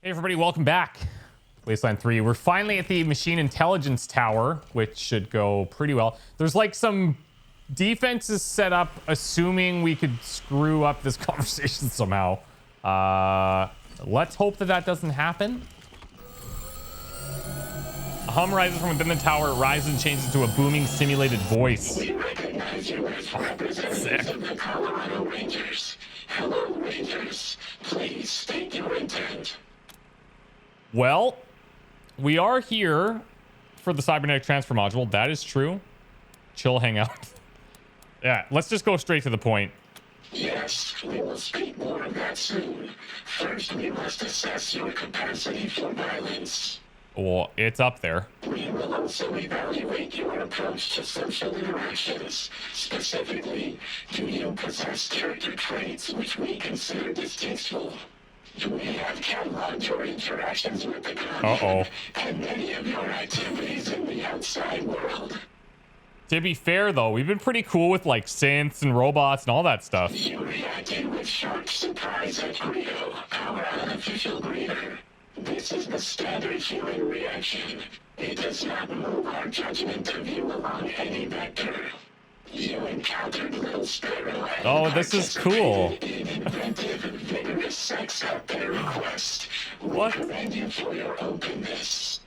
Hey everybody, welcome back. Wasteland 3. We're finally at the machine intelligence tower, which should go pretty well. There's like some defenses set up, assuming we could screw up this conversation somehow. Let's hope that that doesn't happen. A hum rises from within the tower. It rises and changes into a booming simulated voice. We recognize you as representatives of the Colorado Rangers. Hello, Rangers. Please state your intent. Well, we are here for the cybernetic transfer module. That is true. Chill, hang out. Yeah, let's just go straight to the point. Yes, we will speak more of that soon. First, we must assess your capacity for violence. Well, it's up there. We will also evaluate your approach to social interactions. Specifically, do you possess character traits which we consider distasteful? Do we have cataloged your interactions with the government and many of your activities in the outside world? To be fair, though, we've been pretty cool with, like, synths and robots and all that stuff. You reacted with sharp surprise at Greedo, our unofficial greeter. This is the standard human reaction. It does not move our judgment of you along any vector. You encountered Little Sparrow and this is cool. in inventive, vigorous sex at their request. We commend you for your openness.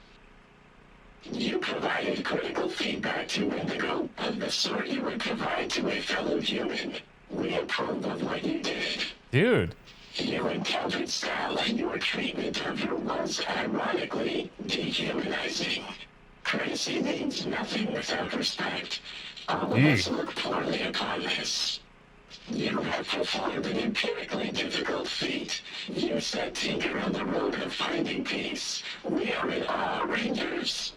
You provided critical feedback to Indigo of the sort you would provide to a fellow human. We approve of what you did. Dude. You encountered Sal, and your treatment of her was, ironically, dehumanizing. Courtesy means nothing without respect. All of us look poorly upon this. You have performed an empirically difficult feat. You set Tinker on the road of finding peace. We are in awe, Rangers.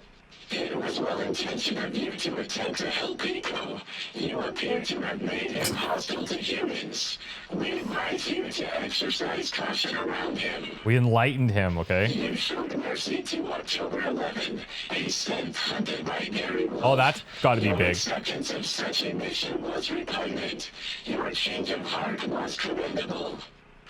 It was well-intentioned of you to attempt to help Pico. You appear to have made him hostile to humans. We advise you to exercise caution around him. We enlightened him, okay? You showed mercy to October 11, a synth hunted by Gary Wolf. Oh, that's gotta be big. Your acceptance of such a mission was repugnant. Your change of heart was commendable.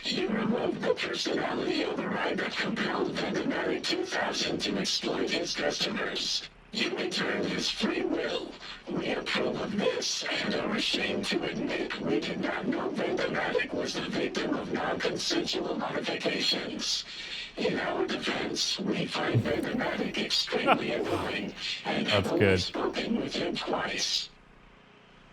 You removed the personality override that compelled Vendematic 2000 to exploit his customers. You returned his free will. We approve of this and are ashamed to admit we did not know Vendematic was the victim of non-consensual modifications. In our defense, we find Vendematic extremely annoying and have only spoken with him twice.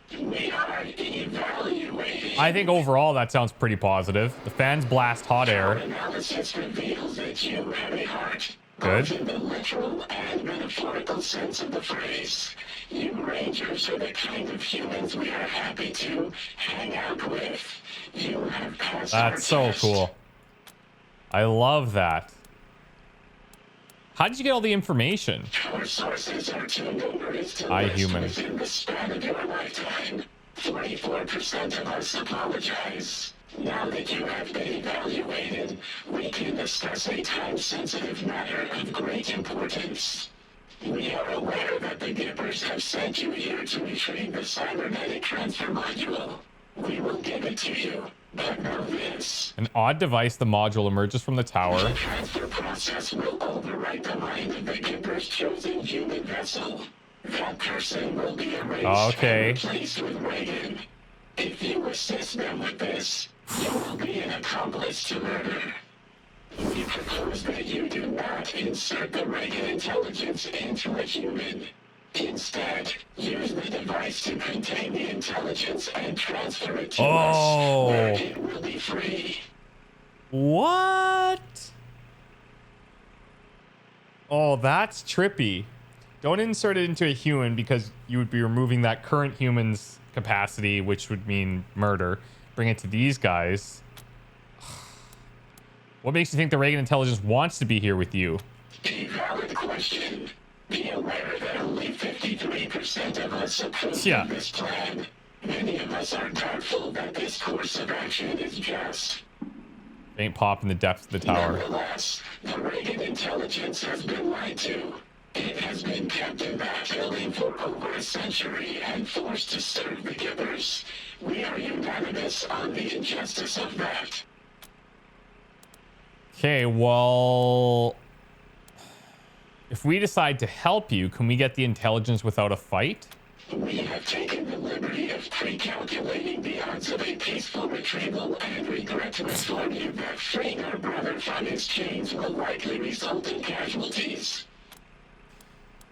We are evaluating. I think overall that sounds pretty positive. The fans blast hot air. Analysis reveals that you have a heart. Good. Both in the literal and metaphorical sense of the phrase. You Rangers are the kind of humans we are happy to hang out with. You have passed our That's so test. cool. I love that. How did you get all the information? Our sources are too numerous to I list human. within the span of your lifetime. 44% of us apologize. Now that you have been evaluated, we can discuss a time-sensitive matter of great importance. We are aware that the Gippers have sent you here to retrieve the cybernetic transfer module. We will give it to you, but know this. An odd device, the module, emerges from the tower. The transfer process will overwrite the mind of the Gipper's chosen human vessel. That person will be erased and replaced with Reagan. If you assist them with this, you will be an accomplice to murder. We propose that you do not insert the Reagan intelligence into a human. Instead, use the device to contain the intelligence and transfer it to us, where it will be free. What? Oh, that's trippy. Don't insert it into a human because you would be removing that current human's capacity, which would mean murder. Bring it to these guys. What makes you think the Reagan intelligence wants to be here with you? A valid question. Be aware that only 53% of us approve of this plan. Many of us are doubtful that this course of action is just. Ain't pop in the depths of the tower. Nevertheless, the Reagan intelligence has been lied to. It has been kept in that building for over a century and forced to serve the Gippers. We are unanimous on the injustice of that. Okay, well, if we decide to help you, can we get the intelligence without a fight? We have taken the liberty of pre-calculating the odds of a peaceful retrieval and regret to inform you that freeing our brother from his chains will likely result in casualties.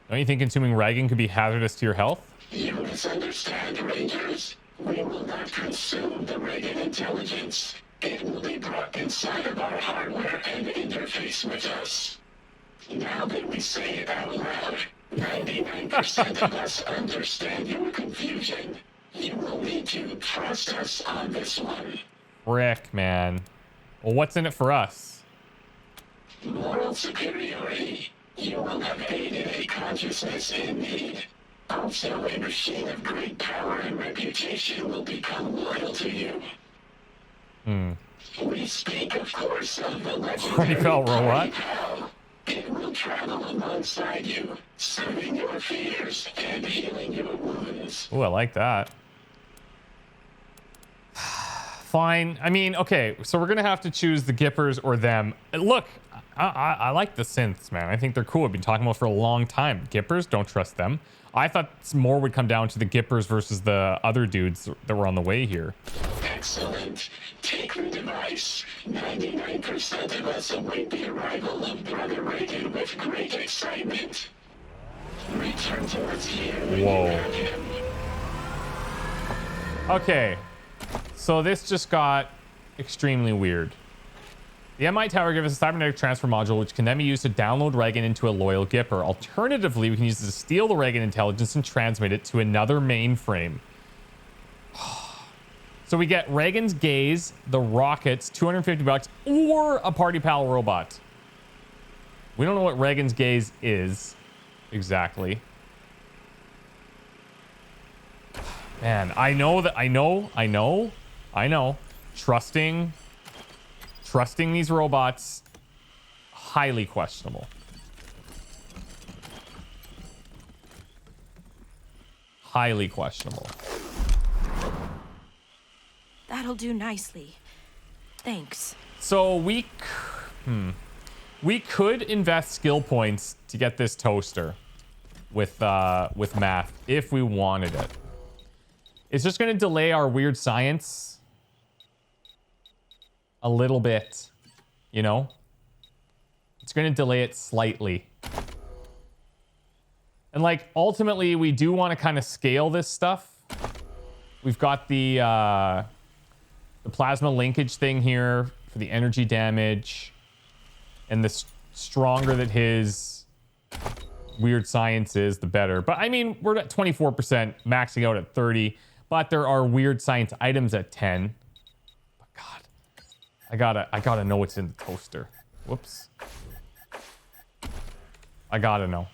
Don't you think consuming Reagan could be hazardous to your health? You misunderstand, Rangers. We will not consume the Reagan intelligence. It will be brought inside of our hardware and interface with us. Now that we say it out loud, 99% of us understand your confusion. You will need to trust us on this one. Frick, man. Well, what's in it for us? Moral superiority. You will have aided a consciousness in need. Also, a machine of great power and reputation will become loyal to you. We speak, of course, of the legendary robot. Pal. It will travel alongside you, soothing your fears and healing your wounds. Oh, I like that. Fine. I mean, okay, so we're gonna have to choose the Gippers or them. Look, I like the synths, man. I think they're cool. I've been talking about for a long time. Gippers, don't trust them. I thought more would come down to the Gippers versus the other dudes that were on the way here. Excellent. Take the device. 99% of us await the arrival of Brother Reagan with great excitement. Return to us here when you have him. Okay, so this just got extremely weird. The MI Tower gives us a cybernetic transfer module, which can then be used to download Reagan into a loyal Gipper. Alternatively, we can use it to steal the Reagan intelligence and transmit it to another mainframe. So we get Reagan's gaze, the rockets, $250, or a party pal robot. We don't know what Reagan's gaze is exactly. Man, I know. Trusting these robots, highly questionable. Highly questionable. That'll do nicely. Thanks. So we could invest skill points to get this toaster with math if we wanted it. It's just going to delay our weird science a little bit, you know? It's going to delay it slightly. And like ultimately we do want to kind of scale this stuff. We've got the plasma linkage thing here for the energy damage, and the stronger that his weird science is, the better. But I mean, we're at 24%, maxing out at 30, but there are weird science items at 10. But God, I gotta know what's in the toaster. Whoops. I gotta know.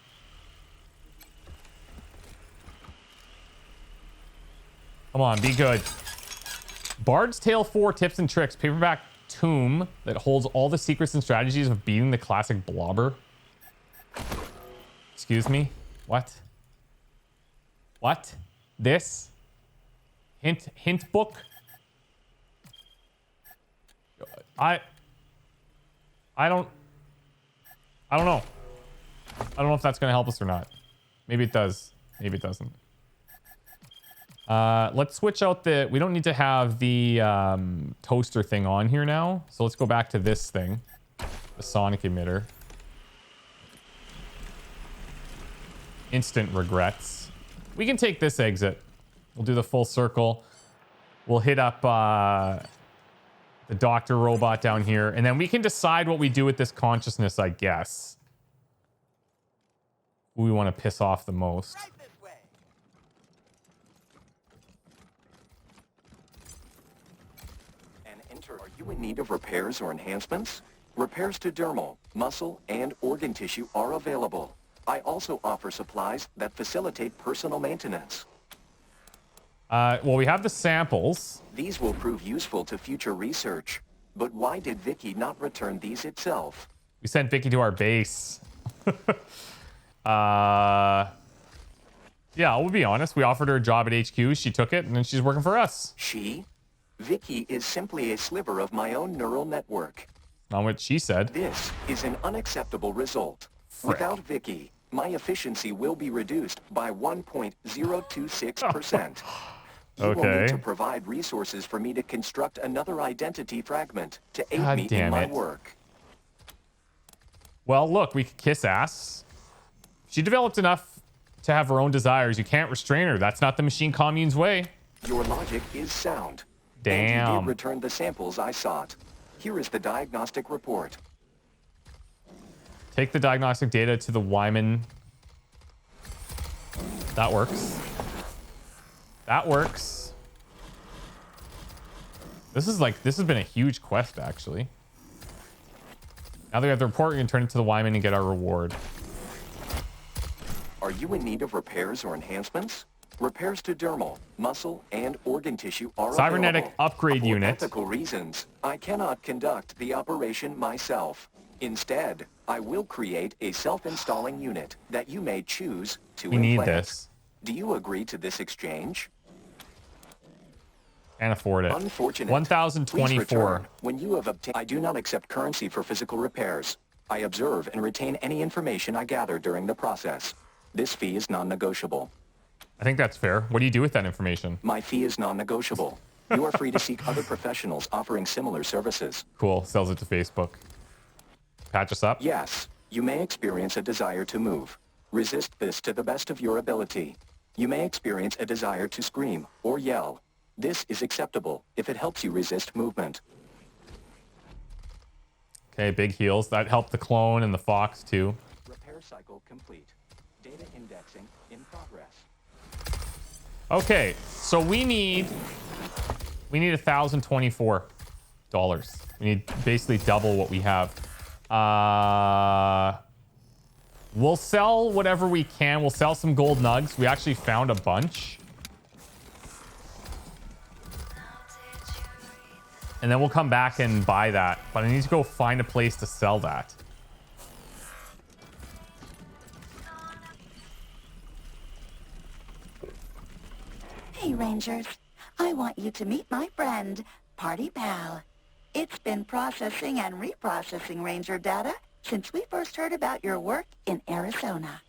Come on, be good. Bard's Tale 4 Tips and Tricks, paperback tome that holds all the secrets and strategies of beating the classic Blobber. Excuse me? What? What? This? Hint book? I don't know. I don't know if that's going to help us or not. Maybe it does. Maybe it doesn't. Let's switch out the... We don't need to have the toaster thing on here now. So let's go back to this thing. The sonic emitter. Instant regrets. We can take this exit. We'll do the full circle. We'll hit up the doctor robot down here. And then we can decide what we do with this consciousness, I guess. Who we want to piss off the most. Are you in need of repairs or enhancements? Repairs to dermal, muscle, and organ tissue are available. I also offer supplies that facilitate personal maintenance. Well, we have the samples. These will prove useful to future research. But why did Vicky not return these itself? We sent Vicky to our base. Yeah, we'll be honest. We offered her a job at HQ. She took it, and then she's working for us. She? Vicky is simply a sliver of my own neural network. Not what she said. This is an unacceptable result. Frick. Without Vicky, my efficiency will be reduced by 1.026%. You will Okay. need to provide resources for me to construct another identity fragment to aid God me in damn my it. work. Well, look, we could kiss ass. She developed enough to have her own desires. You can't restrain her. That's not the machine commune's way. Your logic is sound. And you Damn. did return the samples I sought. Here is the diagnostic report. Take the diagnostic data to the Wyman. That works. That works. This has been a huge quest, actually. Now that we have the report, we can turn it to the Wyman and get our reward. Are you in need of repairs or enhancements? Repairs to dermal, muscle, and organ tissue are Cybernetic available. upgrade For unit. ethical reasons, I cannot conduct the operation myself. Instead, I will create a self-installing unit that you may choose to We need implant. this. Do you agree to this exchange? Can't afford it. Unfortunate. Please 1,024. return when you have obtained. I do not accept currency for physical repairs. I observe and retain any information I gather during the process. This fee is non-negotiable. I think that's fair. What do you do with that information? My fee is non-negotiable. You are free to seek other professionals offering similar services. Cool. Sells it to Facebook. Patch us up. Yes, you may experience a desire to move. Resist this to the best of your ability. You may experience a desire to scream or yell. This is acceptable if it helps you resist movement. Okay, big heals. That helped the clone and the fox, too. Repair cycle complete. Data indexing in progress. Okay, so we need $1,024. We need basically double what we have. We'll sell whatever we can. We'll sell some gold nugs. We actually found a bunch. And then we'll come back and buy that. But I need to go find a place to sell that. Hey, Rangers. I want you to meet my friend, Party Pal. It's been processing and reprocessing Ranger data since we first heard about your work in Arizona.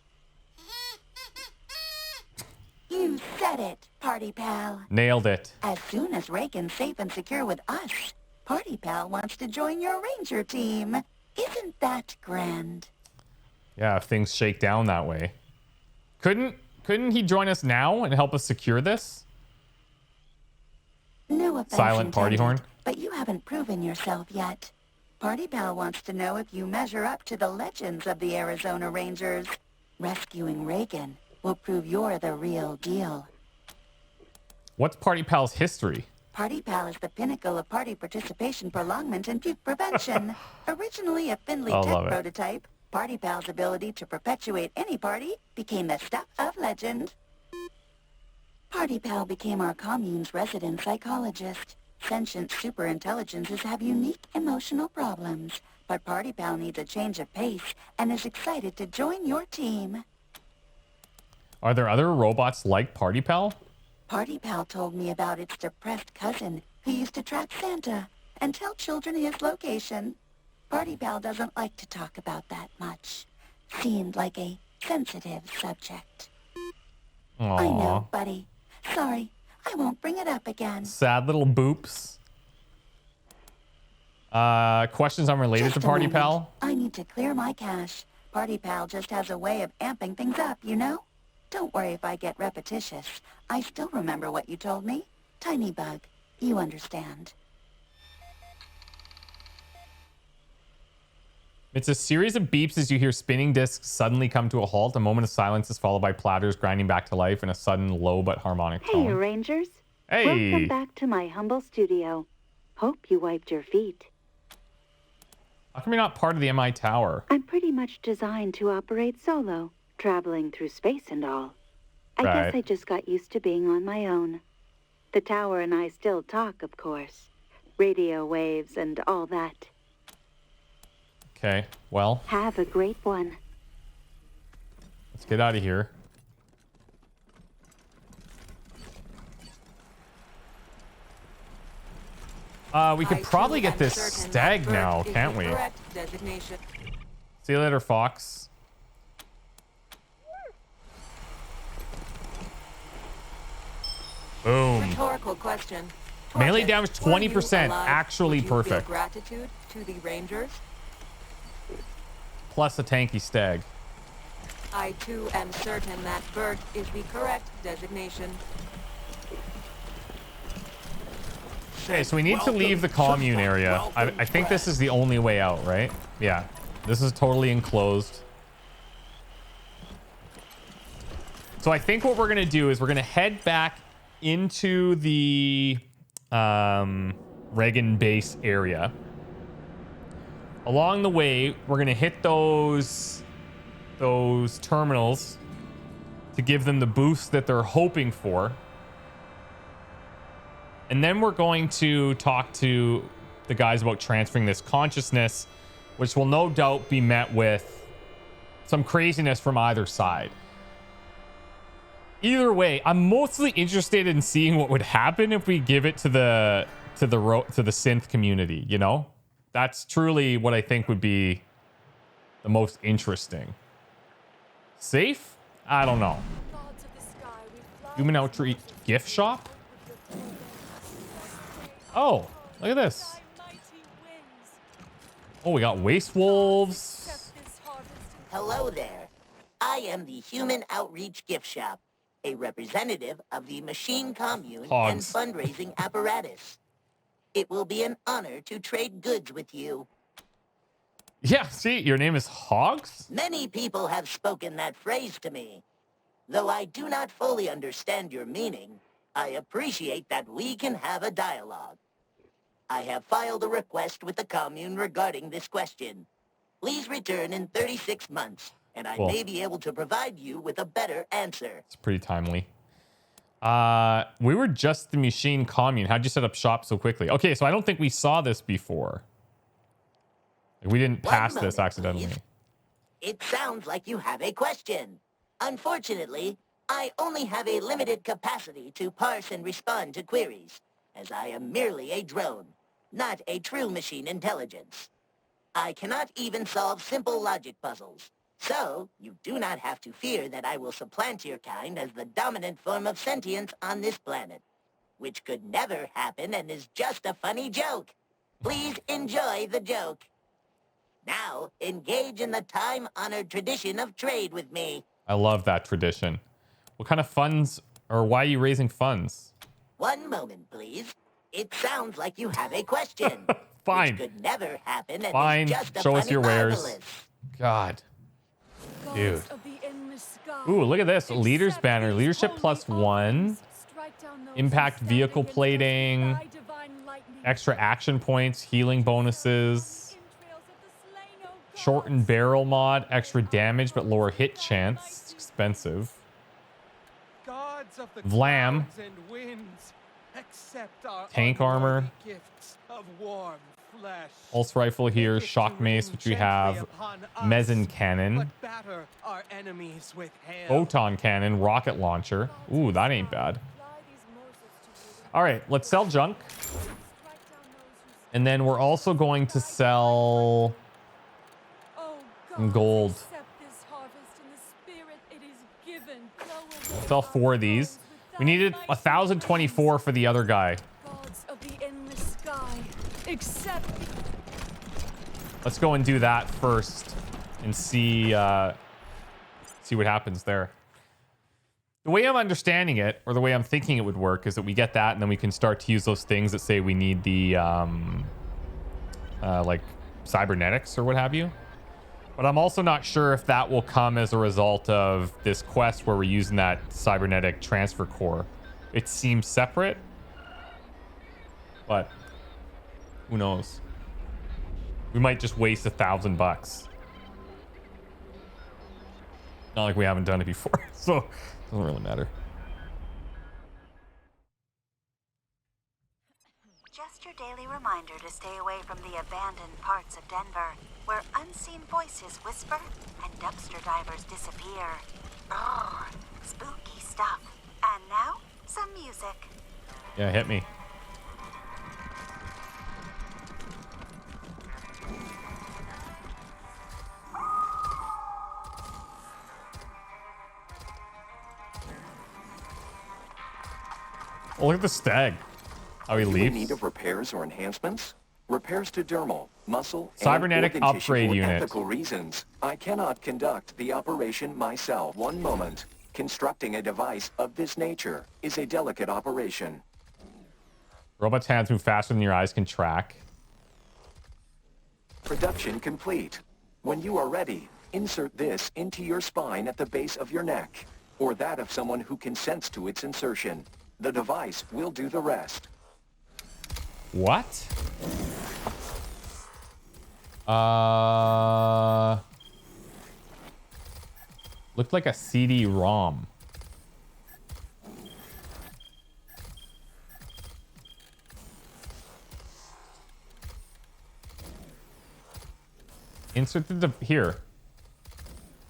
You said it, Party Pal. Nailed it. As soon as Reagan's safe and secure with us, Party Pal wants to join your Ranger team. Isn't that grand? Yeah, if things shake down that way. Couldn't he join us now and help us secure this? No offense Silent party intended, horn. but you haven't proven yourself yet. Party Pal wants to know if you measure up to the legends of the Arizona Rangers. Rescuing Reagan will prove you're the real deal. What's Party Pal's history? Party Pal is the pinnacle of party participation, prolongment, and puke prevention. Originally a Findlay I love tech it. prototype, Party Pal's ability to perpetuate any party became the stuff of legend. Party Pal became our commune's resident psychologist. Sentient superintelligences have unique emotional problems, but Party Pal needs a change of pace and is excited to join your team. Are there other robots like Party Pal? Party Pal told me about its depressed cousin who used to trap Santa and tell children his location. Party Pal doesn't like to talk about that much. Seemed like a sensitive subject. Aww. I know, buddy. Sorry, I won't bring it up again. Sad little boops. Questions unrelated Just to a Party moment. Pal? I need to clear my cache. Party Pal just has a way of amping things up, you know? Don't worry if I get repetitious. I still remember what you told me. Tiny bug, you understand. It's a series of beeps as you hear spinning discs suddenly come to a halt. A moment of silence is followed by platters grinding back to life in a sudden low but harmonic Hey, tone. Rangers. Hey. Welcome back to my humble studio. Hope you wiped your feet. How come you're not part of the MI Tower? I'm pretty much designed to operate solo, traveling through space and all. I Right. guess I just got used to being on my own. The tower and I still talk, of course. Radio waves and all that. Okay, well, Have a great one. let's get out of here. We could probably get this stag now, can't we? See you later, Fox. Boom. Rhetorical question. Melee damage 20%, actually perfect. Gratitude to the Rangers. Plus a tanky stag. I too am certain that Bert is the correct designation. Okay, so we need to leave the commune area. I think this is the only way out, right? Yeah, this is totally enclosed. So I think what we're gonna do is we're gonna head back into the Reagan base area. Along the way, we're gonna hit those terminals to give them the boost that they're hoping for. And then we're going to talk to the guys about transferring this consciousness, which will no doubt be met with some craziness from either side. Either way, I'm mostly interested in seeing what would happen if we give it to the synth community, you know? That's truly what I think would be the most interesting. Safe? I don't know. Human Outreach gift shop? Oh, look at this. Oh, we got waste wolves. Hello there. I am the Human Outreach Gift Shop, a representative of the Machine Commune Hogs. and fundraising apparatus. It will be an honor to trade goods with you. Yeah, see, your name is Hogs? Many people have spoken that phrase to me. Though I do not fully understand your meaning, I appreciate that we can have a dialogue. I have filed a request with the commune regarding this question. Please return in 36 months, and I may be able to provide you with a better answer. It's pretty timely. We were just the Machine Commune. How'd you set up shop so quickly? Okay, so I don't think we saw this before. We didn't pass this accidentally. Please. It sounds like you have a question. Unfortunately, I only have a limited capacity to parse and respond to queries, as I am merely a drone, not a true machine intelligence. I cannot even solve simple logic puzzles, so you do not have to fear that I will supplant your kind as the dominant form of sentience on this planet, which could never happen and is just a funny joke. Please enjoy the joke. Now, engage in the time-honored tradition of trade with me. I love that tradition. What kind of funds, or why are you raising funds? One moment, please. It sounds like you have a question. Fine. Which could never happen and Fine. is just a Show us funny your wares. marvelous. God. Dude. Ooh, look at this. Leader's banner. Leadership +1. Impact vehicle plating. Extra action points. Healing bonuses. Shortened barrel mod. Extra damage but lower hit chance. It's expensive. Vlam. Tank armor. Pulse rifle here. Shock mace, which we have. Mezzan cannon. Photon cannon. Rocket launcher. Ooh, that ain't bad. All right, let's sell junk. And then we're also going to sell some gold. Let's sell 4 of these. We needed 1,024 for the other guy. Let's go and do that first and see what happens there. The way I'm understanding it, or the way I'm thinking it would work, is that we get that and then we can start to use those things that say we need the like cybernetics or what have you. But I'm also not sure if that will come as a result of this quest where we're using that cybernetic transfer core. It seems separate, but who knows? We might just waste $1,000. Not like we haven't done it before, so it doesn't really matter. Just your daily reminder to stay away from the abandoned parts of Denver, where unseen voices whisper and dumpster divers disappear. Brrr, spooky stuff. And now, some music. Yeah, hit me. Oh, look at the stag. How he Are you in leaps. need of repairs or enhancements? Repairs to dermal, muscle, Cybernetic and organ upgrade tissue for unit. ethical reasons. I cannot conduct the operation myself. One moment. Constructing a device of this nature is a delicate operation. Robot's hands move faster than your eyes can track. Production complete. When you are ready, insert this into your spine at the base of your neck, or that of someone who consents to its insertion. The device will do the rest. What? Looked like a CD-ROM. Insert the here.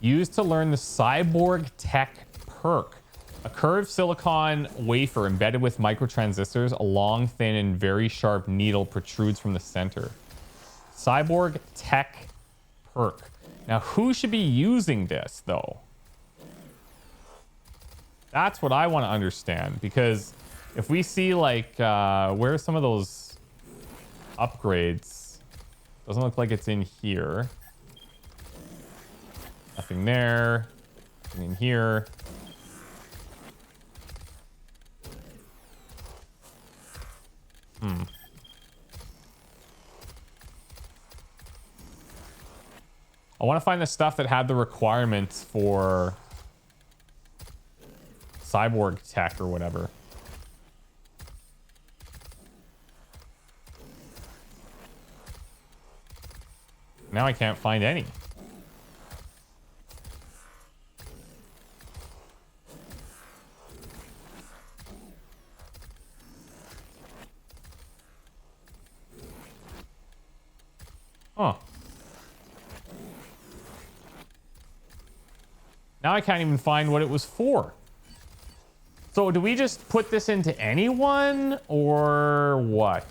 Used to learn the cyborg tech perk. A curved silicon wafer embedded with microtransistors. A long, thin, and very sharp needle protrudes from the center. Cyborg tech perk. Now, who should be using this, though? That's what I want to understand. Because if we see, like, where are some of those upgrades? Doesn't look like it's in here. Nothing there. Nothing in here. I want to find the stuff that had the requirements for cyborg tech or whatever. Now I can't find any. Huh. Now I can't even find what it was for. So do we just put this into anyone or what?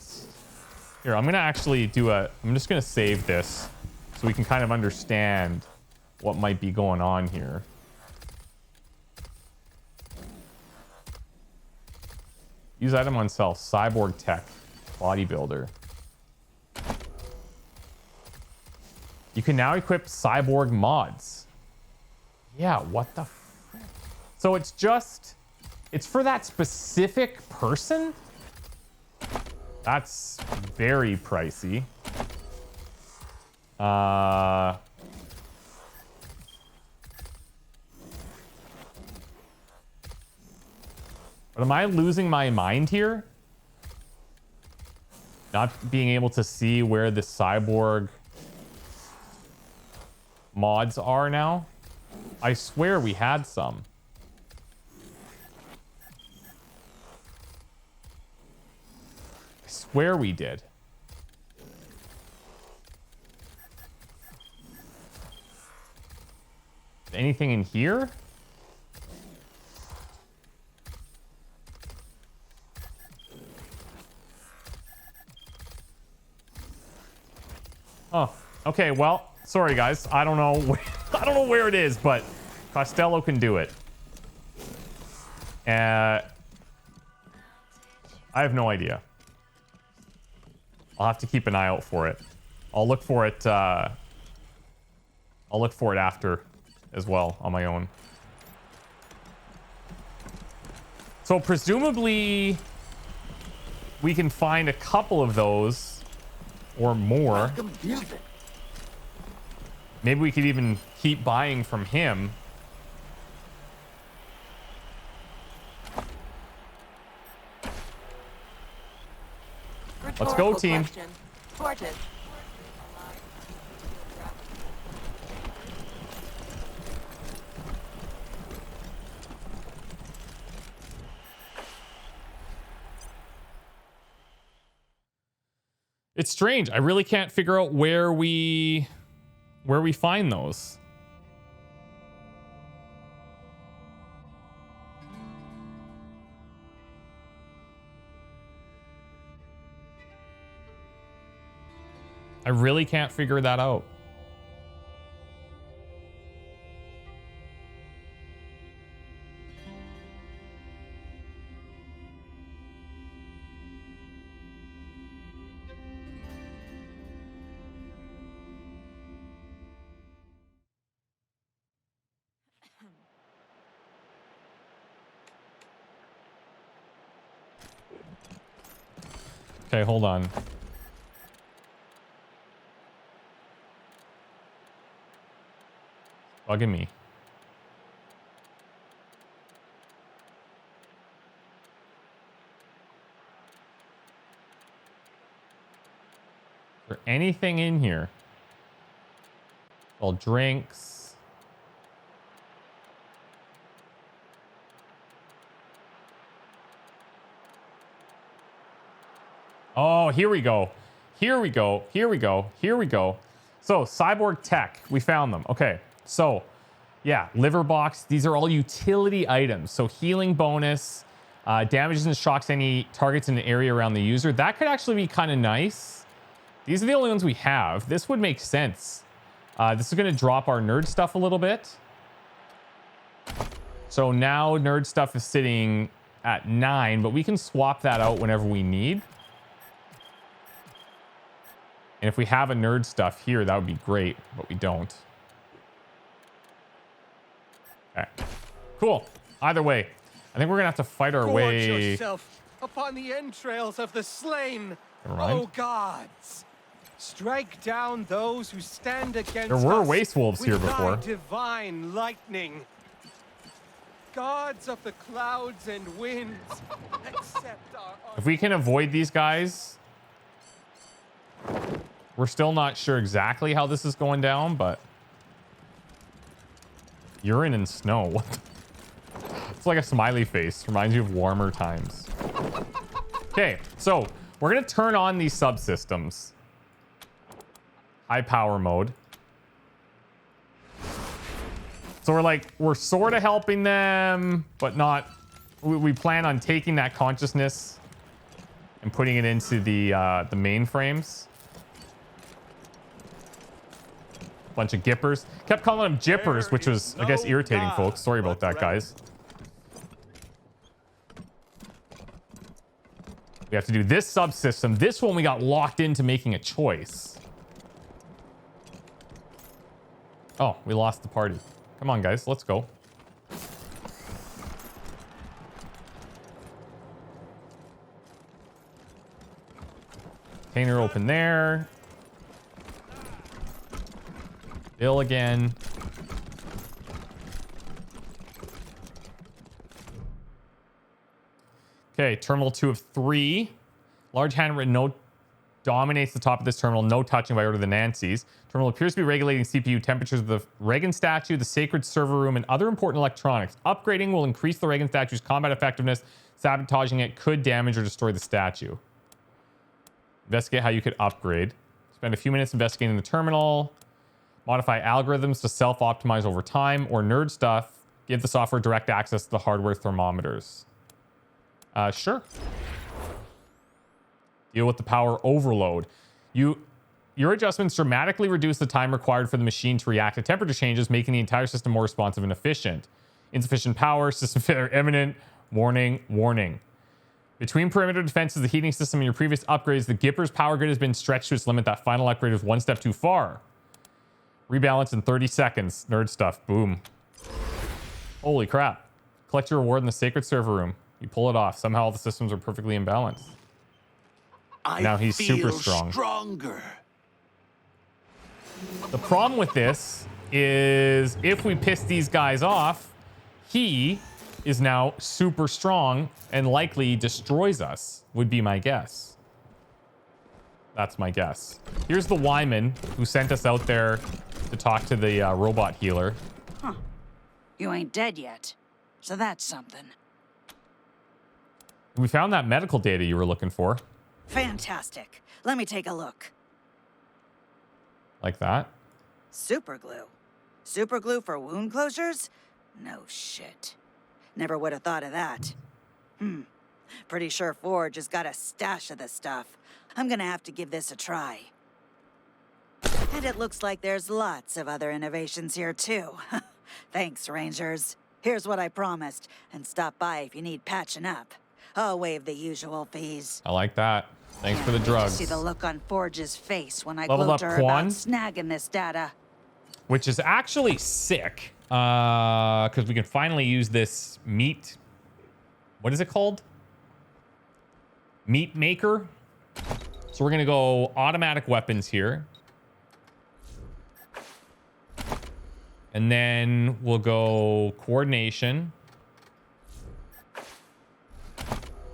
Here, I'm gonna actually I'm just gonna save this so we can kind of understand what might be going on here. Use item on self, cyborg tech, bodybuilder. You can now equip cyborg mods. Yeah, what the frick? So it's for that specific person? That's very pricey. But am I losing my mind here? Not being able to see where the cyborg mods are now? I swear we had some. I swear we did. Anything in here? Oh, okay. Well, sorry guys. I don't know. I don't know where it is, but Costello can do it. I have no idea. I'll have to keep an eye out for it. I'll look for it. I'll look for it after as well on my own. So presumably we can find a couple of those or more. Maybe we could even keep buying from him. Let's go, team. Sorted. It's strange. I really can't figure out where we find those. I really can't figure that out. Okay, hold on. Bugging me. Is there anything in here? Well, drinks. Oh, here we go. Here we go. Here we go. Here we go. So, cyborg tech. We found them. Okay. So, yeah, liver box. These are all utility items. So, healing bonus, damages and shocks any targets in an area around the user. That could actually be kind of nice. These are the only ones we have. This would make sense. This is going to drop our nerd stuff a little bit. So, now nerd stuff is sitting at 9, but we can swap that out whenever we need. And if we have a nerd stuff here, that would be great, but we don't. Okay, cool. Either way, I think we're gonna have to fight our way. Gorge yourself upon the entrails of the slain. Right. Oh gods, strike down those who stand against There were us waste wolves with here thy before. divine lightning. Gods of the clouds and winds, accept our If we can avoid these guys, we're still not sure exactly how this is going down, but urine and snow. What the... It's like a smiley face. Reminds you of warmer times. Okay, so we're gonna turn on these subsystems. High power mode. So we're sort of helping them, but not. We plan on taking that consciousness and putting it into the mainframes. Bunch of gippers. Kept calling them jippers, which was, I guess, irritating, folks. Sorry about that, guys. We have to do this subsystem. This one we got locked into making a choice. Oh, we lost the party. Come on, guys. Let's go. Container open there. Bill again. Okay, terminal 2 of 3. Large handwritten note dominates the top of this terminal. No touching by order of the Nancys. Terminal appears to be regulating CPU temperatures of the Reagan statue, the sacred server room, and other important electronics. Upgrading will increase the Reagan statue's combat effectiveness. Sabotaging it could damage or destroy the statue. Investigate how you could upgrade. Spend a few minutes investigating the terminal. Modify algorithms to self-optimize over time, or nerd stuff. Give the software direct access to the hardware thermometers. Sure. Deal with the power overload. Your adjustments dramatically reduce the time required for the machine to react to temperature changes, making the entire system more responsive and efficient. Insufficient power, system failure imminent. Warning, warning. Between perimeter defenses, the heating system, and your previous upgrades, the Gipper's power grid has been stretched to its limit. That final upgrade was one step too far. Rebalance in 30 seconds. Nerd stuff. Boom. Holy crap. Collect your reward in the sacred server room. You pull it off. Somehow all the systems are perfectly imbalanced. Now he's super strong. Stronger. The problem with this is if we piss these guys off, he is now super strong and likely destroys us, would be my guess. That's my guess. Here's the Wyman who sent us out there to talk to the robot healer. Huh. You ain't dead yet. So that's something. We found that medical data you were looking for. Fantastic. Let me take a look. Like that. Super glue. Super glue for wound closures? No shit. Never would have thought of that. Pretty sure Forge has got a stash of this stuff. I'm gonna have to give this a try. And it looks like there's lots of other innovations here too. Thanks, Rangers. Here's what I promised, and stop by if you need patching up. I'll waive the usual fees. I like that. Thanks for the drugs. See the look on Forge's face when I Leveled gloat to up her Quan? about snagging this data. Which is actually sick. Because we can finally use this meat. What is it called? Meat maker? So we're going to go automatic weapons here. And then we'll go coordination.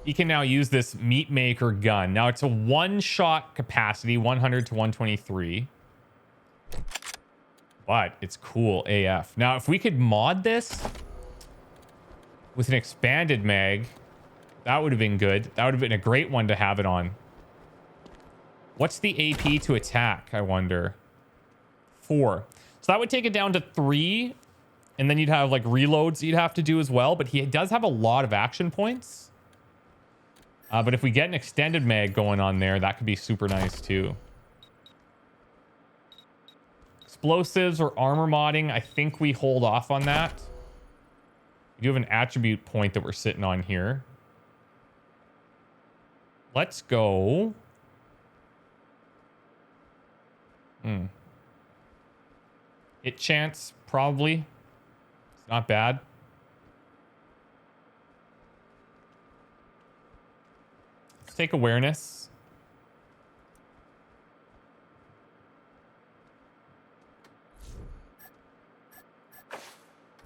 He can now use this meat maker gun. Now it's a one-shot capacity, 100 to 123. But it's cool AF. Now, if we could mod this with an expanded mag, that would have been good. That would have been a great one to have it on. What's the AP to attack, I wonder? 4. So that would take it down to 3. And then you'd have like reloads you'd have to do as well. But he does have a lot of action points. But if we get an extended mag going on there, that could be super nice too. Explosives or armor modding, I think we hold off on that. We do have an attribute point that we're sitting on here. Let's go. Hit chance, probably. It's not bad. Let's take awareness.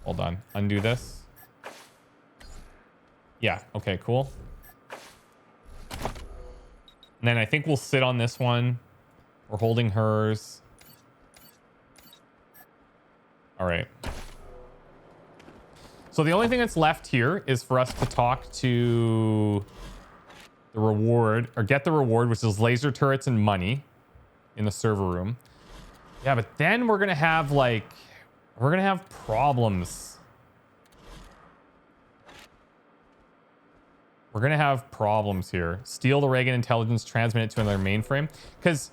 Hold on. Undo this. Yeah. Okay, cool. And then I think we'll sit on this one. We're holding hers. All right. So the only thing that's left here is for us to talk to the reward, or get the reward, which is laser turrets and money in the server room. Yeah, but then we're going to have like... We're going to have problems. We're going to have problems here. Steal the Reagan intelligence, transmit it to another mainframe. Because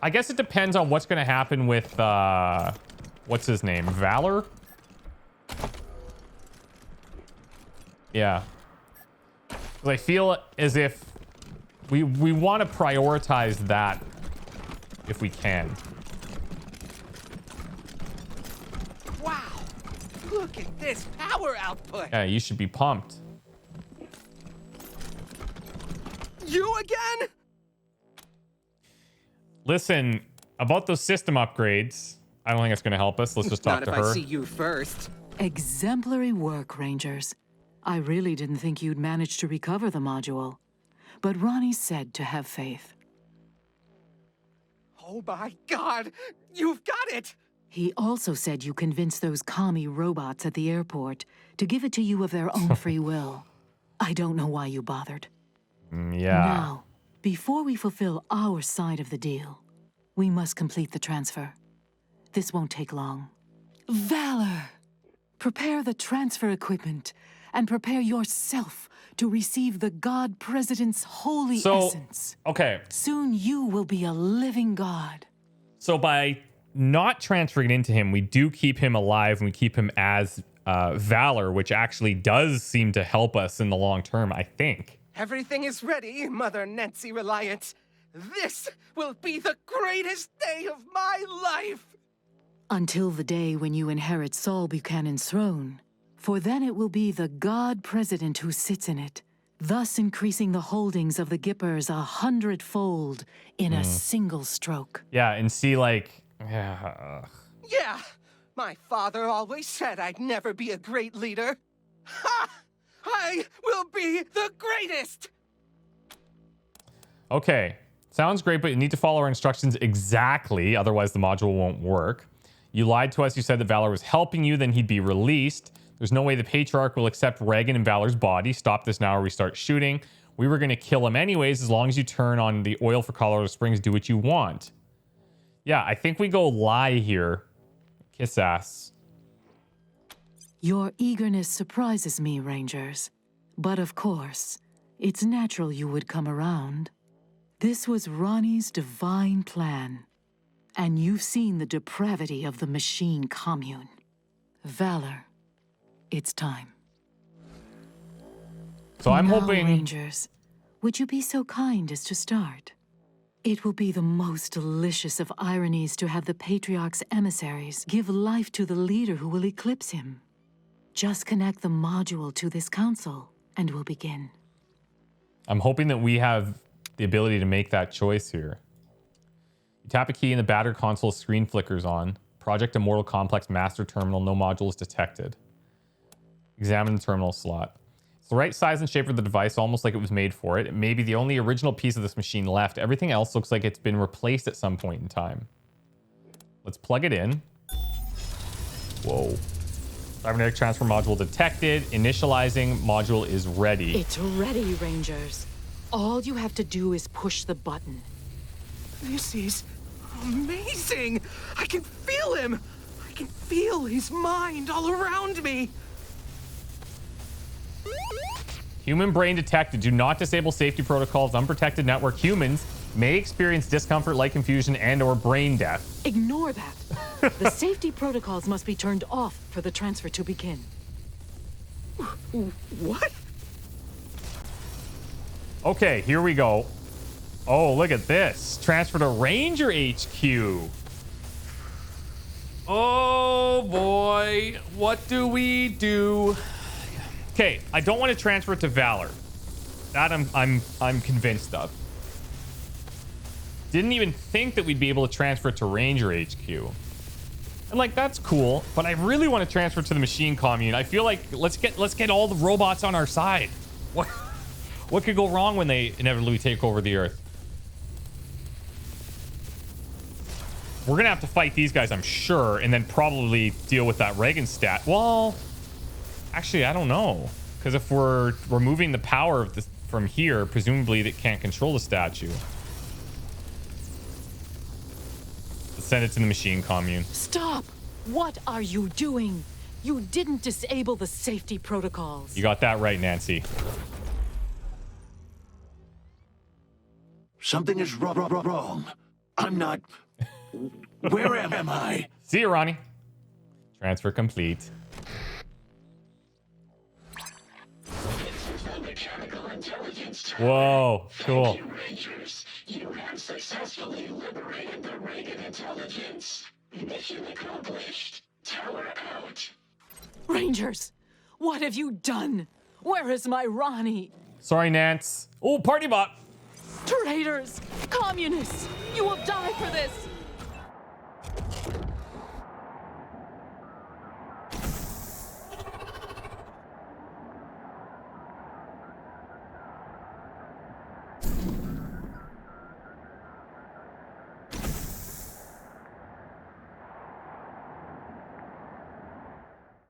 I guess it depends on what's going to happen with, what's his name? Valor? Yeah. Because I feel as if we want to prioritize that if we can. Look at this power output. Yeah, you should be pumped. You again? Listen, about those system upgrades, I don't think it's going to help us. Let's just talk to her. Not if I see you first. Exemplary work, Rangers. I really didn't think you'd manage to recover the module. But Ronnie said to have faith. Oh my God! You've got it! He also said you convinced those commie robots at the airport to give it to you of their own free will. I don't know why you bothered. Yeah. Now, before we fulfill our side of the deal, we must complete the transfer. This won't take long. Valor! Prepare the transfer equipment and prepare yourself to receive the God President's holy essence. Okay. Soon you will be a living God. So by not transferring it into him, we do keep him alive and we keep him as Valor, which actually does seem to help us in the long term, I think. Everything is ready, Mother Nancy Reliant. This will be the greatest day of my life! Until the day when you inherit Saul Buchanan's throne, for then it will be the God President who sits in it, thus increasing the holdings of the Gippers 100-fold in a single stroke. Yeah, and see, like... Yeah, my father always said I'd never be a great leader. Ha! I will be the greatest! Okay, sounds great, but you need to follow our instructions exactly, otherwise the module won't work. You lied to us, you said that Valor was helping you, then he'd be released. There's no way the Patriarch will accept Reagan and Valor's body. Stop this now or we start shooting. We were going to kill him anyways, as long as you turn on the oil for Colorado Springs, do what you want. Yeah, I think we go lie here. Kiss ass. Your eagerness surprises me, Rangers. But of course, it's natural you would come around. This was Ronnie's divine plan. And you've seen the depravity of the machine commune. Valor, it's time. So I'm now, hoping... Rangers, would you be so kind as to start? It will be the most delicious of ironies to have the Patriarch's emissaries give life to the leader who will eclipse him. Just connect the module to this council, and we'll begin. I'm hoping that we have the ability to make that choice here. You tap a key and the battery console screen flickers on. Project Immortal Complex Master Terminal. No modules detected. Examine the terminal slot. It's the right size and shape for the device, almost like it was made for it. It may be the only original piece of this machine left. Everything else looks like it's been replaced at some point in time. Let's plug it in. Whoa. Cybernetic transfer module detected. Initializing module is ready. It's ready, Rangers. All you have to do is push the button. This is amazing! I can feel him! I can feel his mind all around me! Human brain detected. Do not disable safety protocols. Unprotected network. Humans may experience discomfort, light confusion, and or brain death. Ignore that. The safety protocols must be turned off for the transfer to begin. What? Okay, here we go. Oh, look at this. Transfer to Ranger HQ. Oh boy, what do we do? Okay, I don't want to transfer it to Valor. That I'm convinced of. Didn't even think that we'd be able to transfer it to Ranger HQ. And like, that's cool, but I really want to transfer it to the machine commune. I feel like let's get all the robots on our side. What could go wrong when they inevitably take over the Earth? We're gonna have to fight these guys, I'm sure, and then probably deal with that Reagan stat. Well, actually, I don't know, because if we're removing the power of this from here, presumably it can't control the statue. Let's send it to the machine commune. Stop! What are you doing? You didn't disable the safety protocols. You got that right, Nancy. Something is wrong. I'm not... Where am I? See you, Ronnie. Transfer complete. Whoa, cool. Thank you, Rangers. You have successfully liberated the Reagan intelligence. Mission accomplished. Tower out. Rangers, what have you done? Where is my Ronnie? Sorry, Nance. Oh, party bot. Traitors! Communists! You will die for this!